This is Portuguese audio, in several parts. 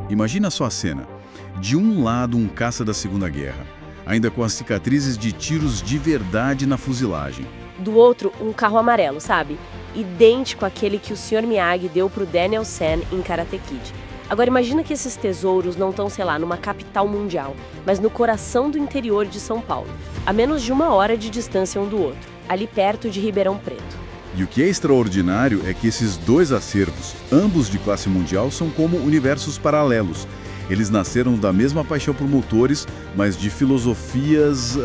Imagina só a cena. De um lado, um caça da Segunda Guerra, ainda com as cicatrizes de tiros de verdade na fuzilagem. Do outro, um carro amarelo, sabe? Idêntico àquele que o Sr. Miyagi deu pro Daniel San em Karate Kid. Agora imagina que esses tesouros não estão, sei lá, numa capital mundial, mas no coração do interior de São Paulo, a menos de 1 hora de distância um do outro, ali perto de Ribeirão Preto. E o que é extraordinário é que esses dois acervos, ambos de classe mundial, são como universos paralelos. Eles nasceram da mesma paixão por motores, mas de filosofias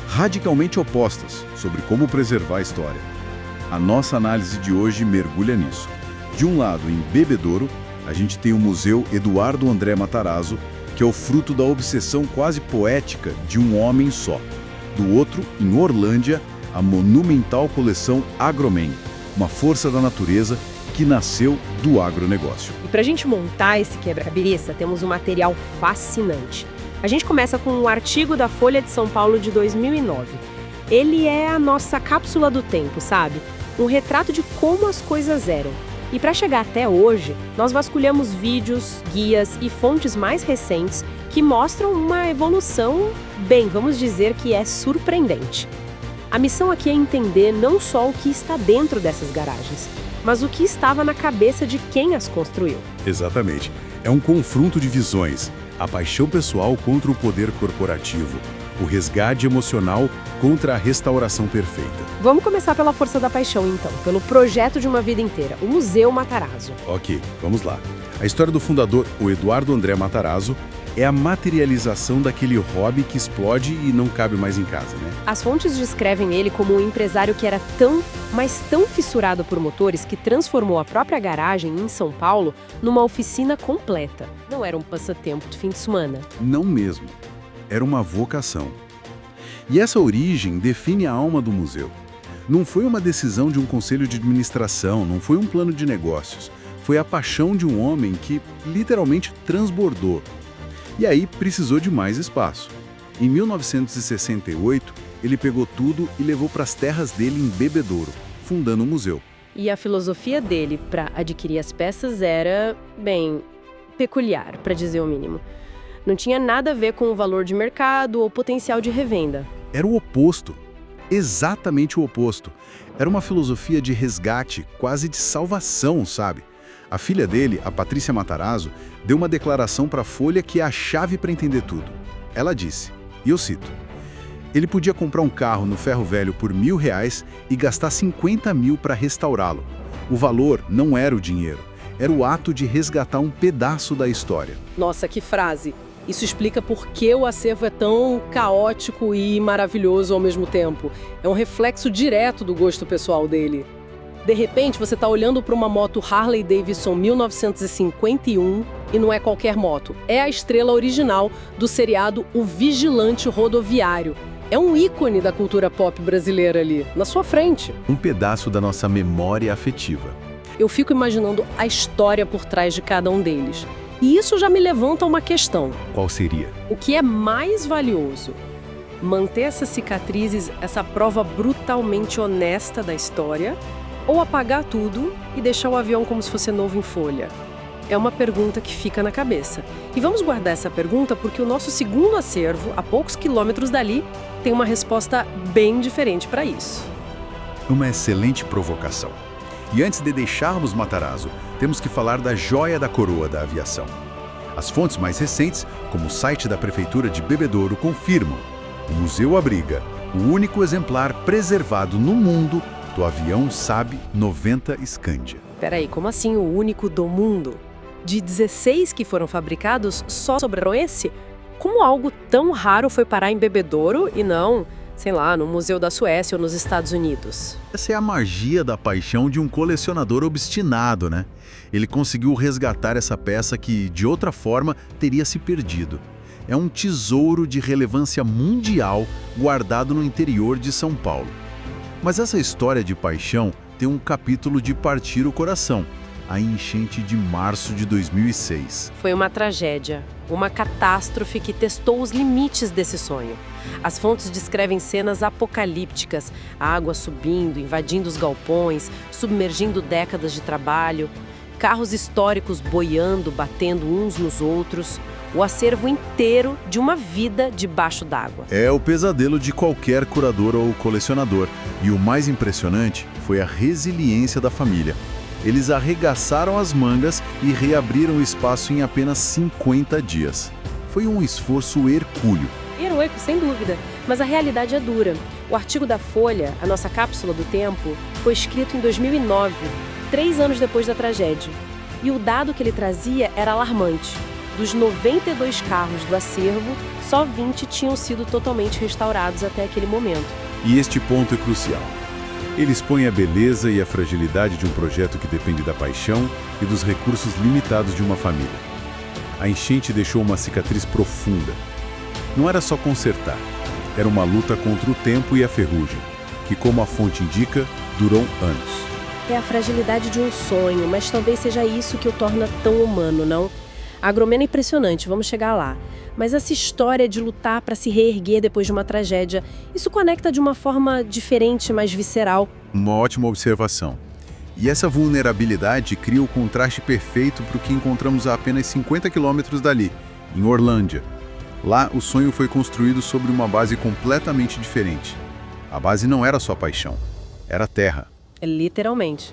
radicalmente opostas sobre como preservar a história. A nossa análise de hoje mergulha nisso. De um lado, em Bebedouro, a gente tem o Museu Eduardo André Matarazzo, que é o fruto da obsessão quase poética de um homem só. Do outro, em Orlândia, a monumental coleção Agroman, uma força da natureza que nasceu do agronegócio. E pra gente montar esse quebra-cabeça, temos um material fascinante. A gente começa com um artigo da Folha de São Paulo de 2009. Ele é a nossa cápsula do tempo, sabe? Um retrato de como as coisas eram. E para chegar até hoje, nós vasculhamos vídeos, guias e fontes mais recentes que mostram uma evolução, bem, vamos dizer que é surpreendente. A missão aqui é entender não só o que está dentro dessas garagens, mas o que estava na cabeça de quem as construiu. Exatamente. É um confronto de visões. A paixão pessoal contra o poder corporativo. O resgate emocional contra a restauração perfeita. Vamos começar pela força da paixão, então, pelo projeto de uma vida inteira, o Museu Matarazzo. Ok, vamos lá. A história do fundador, o Eduardo André Matarazzo, é a materialização daquele hobby que explode e não cabe mais em casa, né? As fontes descrevem ele como um empresário que era tão, mas tão fissurado por motores que transformou a própria garagem em São Paulo numa oficina completa. Não era um passatempo de fim de semana. Não mesmo. Era uma vocação. E essa origem define a alma do museu. Não foi uma decisão de um conselho de administração, não foi um plano de negócios. Foi a paixão de um homem que literalmente transbordou. E aí precisou de mais espaço. Em 1968, ele pegou tudo e levou para as terras dele em Bebedouro, fundando o museu. E a filosofia dele para adquirir as peças era, bem, peculiar, para dizer o mínimo. Não tinha nada a ver com o valor de mercado ou potencial de revenda. Era o oposto. Exatamente o oposto. Era uma filosofia de resgate, quase de salvação, sabe? A filha dele, a Patrícia Matarazzo, deu uma declaração para a Folha que é a chave para entender tudo. Ela disse, e eu cito, ele podia comprar um carro no ferro velho por R$1.000 e gastar 50 mil para restaurá-lo. O valor não era o dinheiro, era o ato de resgatar um pedaço da história. Nossa, que frase! Isso explica por que o acervo é tão caótico e maravilhoso ao mesmo tempo. É um reflexo direto do gosto pessoal dele. De repente, você está olhando para uma moto Harley Davidson 1951 e não é qualquer moto. É a estrela original do seriado O Vigilante Rodoviário. É um ícone da cultura pop brasileira ali, na sua frente. Um pedaço da nossa memória afetiva. Eu fico imaginando a história por trás de cada um deles. E isso já me levanta uma questão. Qual seria? O que é mais valioso? Manter essas cicatrizes, essa prova brutalmente honesta da história, ou apagar tudo e deixar o avião como se fosse novo em folha? É uma pergunta que fica na cabeça. E vamos guardar essa pergunta porque o nosso segundo acervo, a poucos quilômetros dali, tem uma resposta bem diferente para isso. Uma excelente provocação. E antes de deixarmos Matarazzo, temos que falar da joia da coroa da aviação. As fontes mais recentes, como o site da Prefeitura de Bebedouro, confirmam: o museu abriga o único exemplar preservado no mundo do avião Saab 90 Scandia. Peraí, como assim o único do mundo? De 16 que foram fabricados, só sobraram esse? Como algo tão raro foi parar em Bebedouro e não, sei lá, no Museu da Suécia ou nos Estados Unidos? Essa é a magia da paixão de um colecionador obstinado, né? Ele conseguiu resgatar essa peça que, de outra forma, teria se perdido. É um tesouro de relevância mundial guardado no interior de São Paulo. Mas essa história de paixão tem um capítulo de partir o coração, a enchente de março de 2006. Foi uma tragédia, uma catástrofe que testou os limites desse sonho. As fontes descrevem cenas apocalípticas, a água subindo, invadindo os galpões, submergindo décadas de trabalho. carros históricos boiando, batendo uns nos outros, o acervo inteiro de uma vida debaixo d'água. É o pesadelo de qualquer curador ou colecionador. E o mais impressionante foi a resiliência da família. Eles arregaçaram as mangas e reabriram o espaço em apenas 50 dias. Foi um esforço hercúleo. Heróico, sem dúvida. Mas a realidade é dura. O artigo da Folha, a nossa cápsula do tempo, foi escrito em 2009, 3 anos depois da tragédia. E o dado que ele trazia era alarmante. Dos 92 carros do acervo, só 20 tinham sido totalmente restaurados até aquele momento. E este ponto é crucial. Ele expõe a beleza e a fragilidade de um projeto que depende da paixão e dos recursos limitados de uma família. A enchente deixou uma cicatriz profunda. Não era só consertar, era uma luta contra o tempo e a ferrugem, que, como a fonte indica, durou anos. É a fragilidade de um sonho, mas talvez seja isso que o torna tão humano, não? A Agromena é impressionante, vamos chegar lá. Mas essa história de lutar para se reerguer depois de uma tragédia, isso conecta de uma forma diferente, mais visceral. Uma ótima observação. E essa vulnerabilidade cria o contraste perfeito para o que encontramos a apenas 50 quilômetros dali, em Orlândia. Lá, o sonho foi construído sobre uma base completamente diferente. A base não era só paixão, era terra. Literalmente.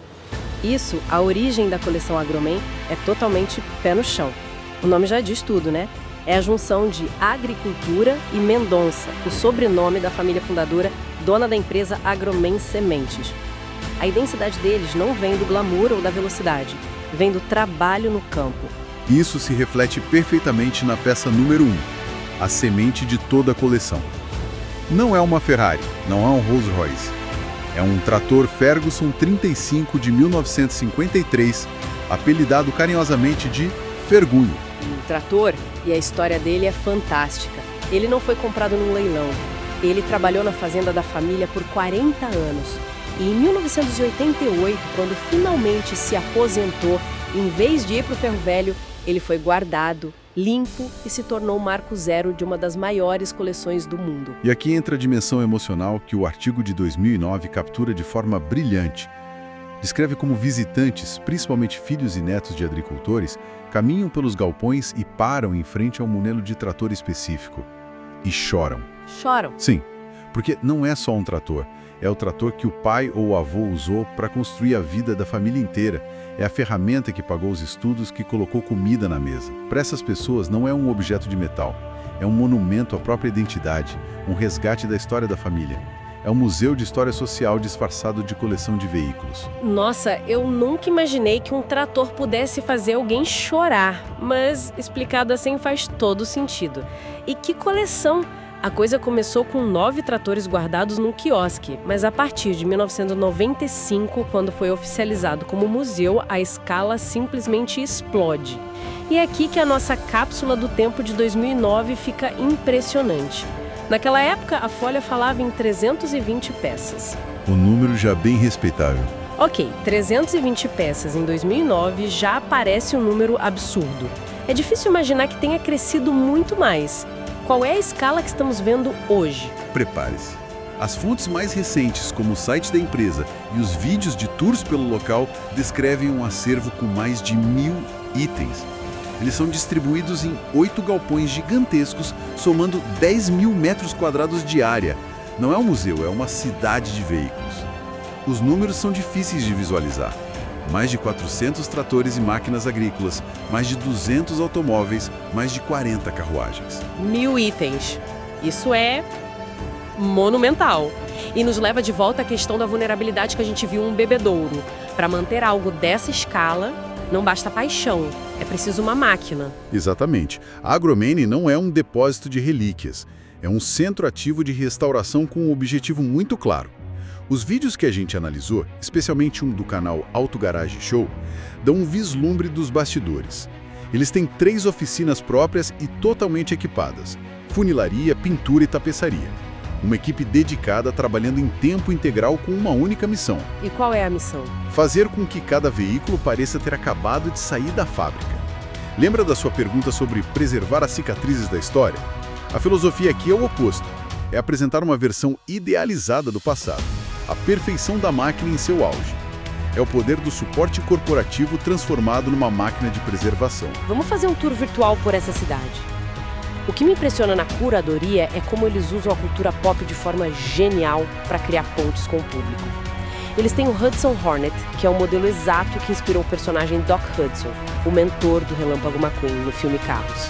Isso, a origem da coleção Agromen, é totalmente pé no chão. O nome já diz tudo, né? É a junção de agricultura e Mendonça, o sobrenome da família fundadora, dona da empresa Agromen Sementes. A identidade deles não vem do glamour ou da velocidade, vem do trabalho no campo. Isso se reflete perfeitamente na peça número 1, a semente de toda a coleção. Não é uma Ferrari, não é um Rolls Royce. É um trator Ferguson 35 de 1953, apelidado carinhosamente de Fergunho. O trator, e a história dele é fantástica. Ele não foi comprado num leilão. Ele trabalhou na fazenda da família por 40 anos. E em 1988, quando finalmente se aposentou, em vez de ir para o ferro velho, ele foi guardado, limpo e se tornou o marco zero de uma das maiores coleções do mundo. E aqui entra a dimensão emocional que o artigo de 2009 captura de forma brilhante. Descreve como visitantes, principalmente filhos e netos de agricultores, caminham pelos galpões e param em frente a um modelo de trator específico. E choram. Choram? Sim, porque não é só um trator. É o trator que o pai ou o avô usou para construir a vida da família inteira. É a ferramenta que pagou os estudos, que colocou comida na mesa. Para essas pessoas não é um objeto de metal. É um monumento à própria identidade, um resgate da história da família. É um museu de história social disfarçado de coleção de veículos. Nossa, eu nunca imaginei que um trator pudesse fazer alguém chorar, mas explicado assim faz todo sentido. E que coleção! A coisa começou com 9 tratores guardados num quiosque, mas a partir de 1995, quando foi oficializado como museu, a escala simplesmente explode. E é aqui que a nossa cápsula do tempo de 2009 fica impressionante. Naquela época, a Folha falava em 320 peças. Um número já bem respeitável. Ok, 320 peças em 2009 já parece um número absurdo. É difícil imaginar que tenha crescido muito mais. Qual é a escala que estamos vendo hoje? Prepare-se. As fontes mais recentes, como o site da empresa e os vídeos de tours pelo local, descrevem um acervo com mais de 1000 itens. Eles são distribuídos em 8 galpões gigantescos, somando 10.000 metros quadrados de área. Não é um museu, é uma cidade de veículos. Os números são difíceis de visualizar. Mais de 400 tratores e máquinas agrícolas, mais de 200 automóveis, mais de 40 carruagens. 1000 itens. Isso é monumental. E nos leva de volta à questão da vulnerabilidade que a gente viu um bebedouro. Para manter algo dessa escala, não basta paixão, é preciso uma máquina. Exatamente. A Agromene não é um depósito de relíquias. É um centro ativo de restauração com um objetivo muito claro. Os vídeos que a gente analisou, especialmente um do canal Auto Garage Show, dão um vislumbre dos bastidores. Eles têm 3 oficinas próprias e totalmente equipadas: funilaria, pintura e tapeçaria. Uma equipe dedicada trabalhando em tempo integral com uma única missão. E qual é a missão? Fazer com que cada veículo pareça ter acabado de sair da fábrica. Lembra da sua pergunta sobre preservar as cicatrizes da história? A filosofia aqui é o oposto. É apresentar uma versão idealizada do passado. A perfeição da máquina em seu auge. É o poder do suporte corporativo transformado numa máquina de preservação. Vamos fazer um tour virtual por essa cidade. O que me impressiona na curadoria é como eles usam a cultura pop de forma genial para criar pontes com o público. Eles têm o Hudson Hornet, que é o modelo exato que inspirou o personagem Doc Hudson, o mentor do Relâmpago McQueen no filme Carros.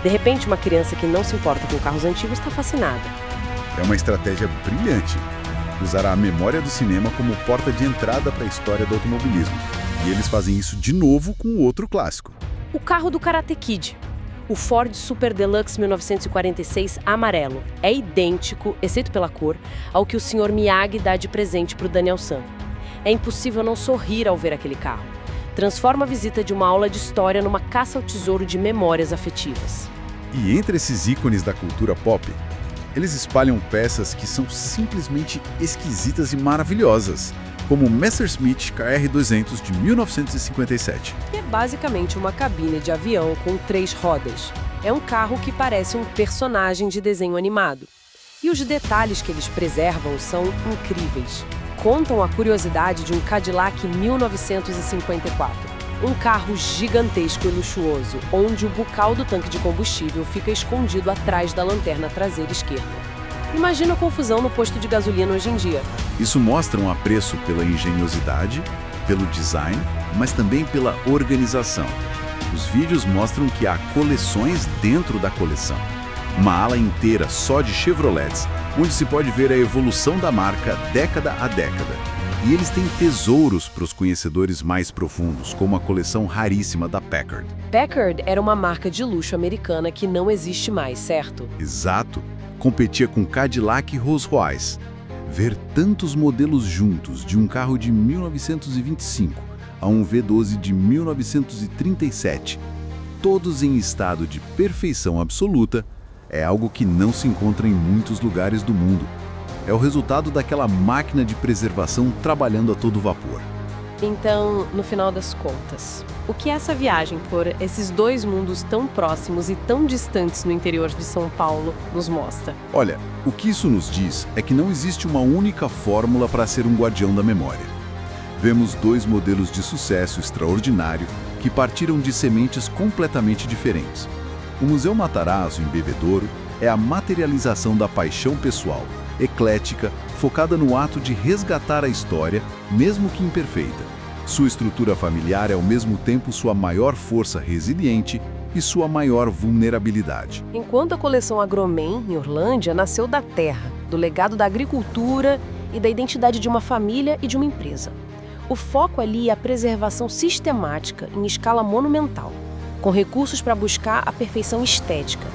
De repente, uma criança que não se importa com carros antigos está fascinada. É uma estratégia brilhante. Usará a memória do cinema como porta de entrada para a história do automobilismo. E eles fazem isso de novo com outro clássico. O carro do Karate Kid, o Ford Super Deluxe 1946 amarelo, é idêntico, exceto pela cor, ao que o Sr. Miyagi dá de presente para o Daniel-san. É impossível não sorrir ao ver aquele carro. Transforma a visita de uma aula de história numa caça ao tesouro de memórias afetivas. E entre esses ícones da cultura pop, eles espalham peças que são simplesmente esquisitas e maravilhosas, como o Messerschmitt KR-200 de 1957. É basicamente uma cabine de avião com 3 rodas. É um carro que parece um personagem de desenho animado. E os detalhes que eles preservam são incríveis. Contam a curiosidade de um Cadillac 1954. Um carro gigantesco e luxuoso, onde o bocal do tanque de combustível fica escondido atrás da lanterna traseira esquerda. Imagina a confusão no posto de gasolina hoje em dia. Isso mostra um apreço pela engenhosidade, pelo design, mas também pela organização. Os vídeos mostram que há coleções dentro da coleção. Uma ala inteira só de Chevrolets, onde se pode ver a evolução da marca década a década. E eles têm tesouros para os conhecedores mais profundos, como a coleção raríssima da Packard. Packard era uma marca de luxo americana que não existe mais, certo? Exato. Competia com Cadillac e Rolls-Royce. Ver tantos modelos juntos, de um carro de 1925 a um V12 de 1937, todos em estado de perfeição absoluta, é algo que não se encontra em muitos lugares do mundo. É o resultado daquela máquina de preservação trabalhando a todo vapor. Então, no final das contas, o que essa viagem por esses dois mundos tão próximos e tão distantes no interior de São Paulo nos mostra? Olha, o que isso nos diz é que não existe uma única fórmula para ser um guardião da memória. Vemos 2 modelos de sucesso extraordinário que partiram de sementes completamente diferentes. O Museu Matarazzo, em Bebedouro, é a materialização da paixão pessoal, eclética, focada no ato de resgatar a história, mesmo que imperfeita. Sua estrutura familiar é ao mesmo tempo sua maior força resiliente e sua maior vulnerabilidade. Enquanto a coleção Agromen, em Orlândia, nasceu da terra, do legado da agricultura e da identidade de uma família e de uma empresa. O foco ali é a preservação sistemática em escala monumental, com recursos para buscar a perfeição estética.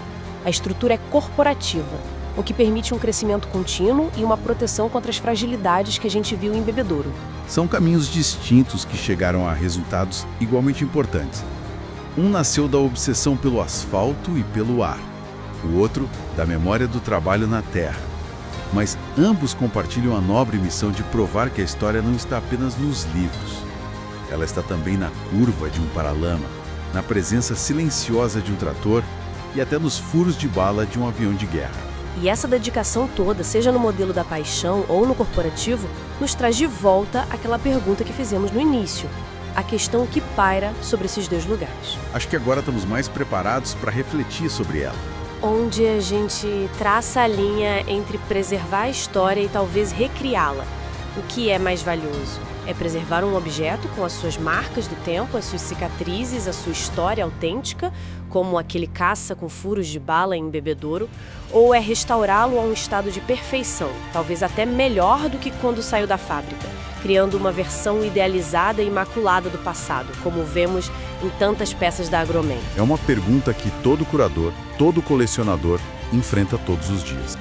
A estrutura é corporativa, o que permite um crescimento contínuo e uma proteção contra as fragilidades que a gente viu em Bebedouro. São caminhos distintos que chegaram a resultados igualmente importantes. Um nasceu da obsessão pelo asfalto e pelo ar, o outro da memória do trabalho na terra. Mas ambos compartilham a nobre missão de provar que a história não está apenas nos livros. Ela está também na curva de um paralama, na presença silenciosa de um trator e até nos furos de bala de um avião de guerra. E essa dedicação toda, seja no modelo da paixão ou no corporativo, nos traz de volta aquela pergunta que fizemos no início, a questão que paira sobre esses 2 lugares. Acho que agora estamos mais preparados para refletir sobre ela. Onde a gente traça a linha entre preservar a história e talvez recriá-la. O que é mais valioso? É preservar um objeto com as suas marcas do tempo, as suas cicatrizes, a sua história autêntica, como aquele caça com furos de bala em Bebedouro, ou é restaurá-lo a um estado de perfeição, talvez até melhor do que quando saiu da fábrica, criando uma versão idealizada e imaculada do passado, como vemos em tantas peças da Agromen? É uma pergunta que todo curador, todo colecionador enfrenta todos os dias.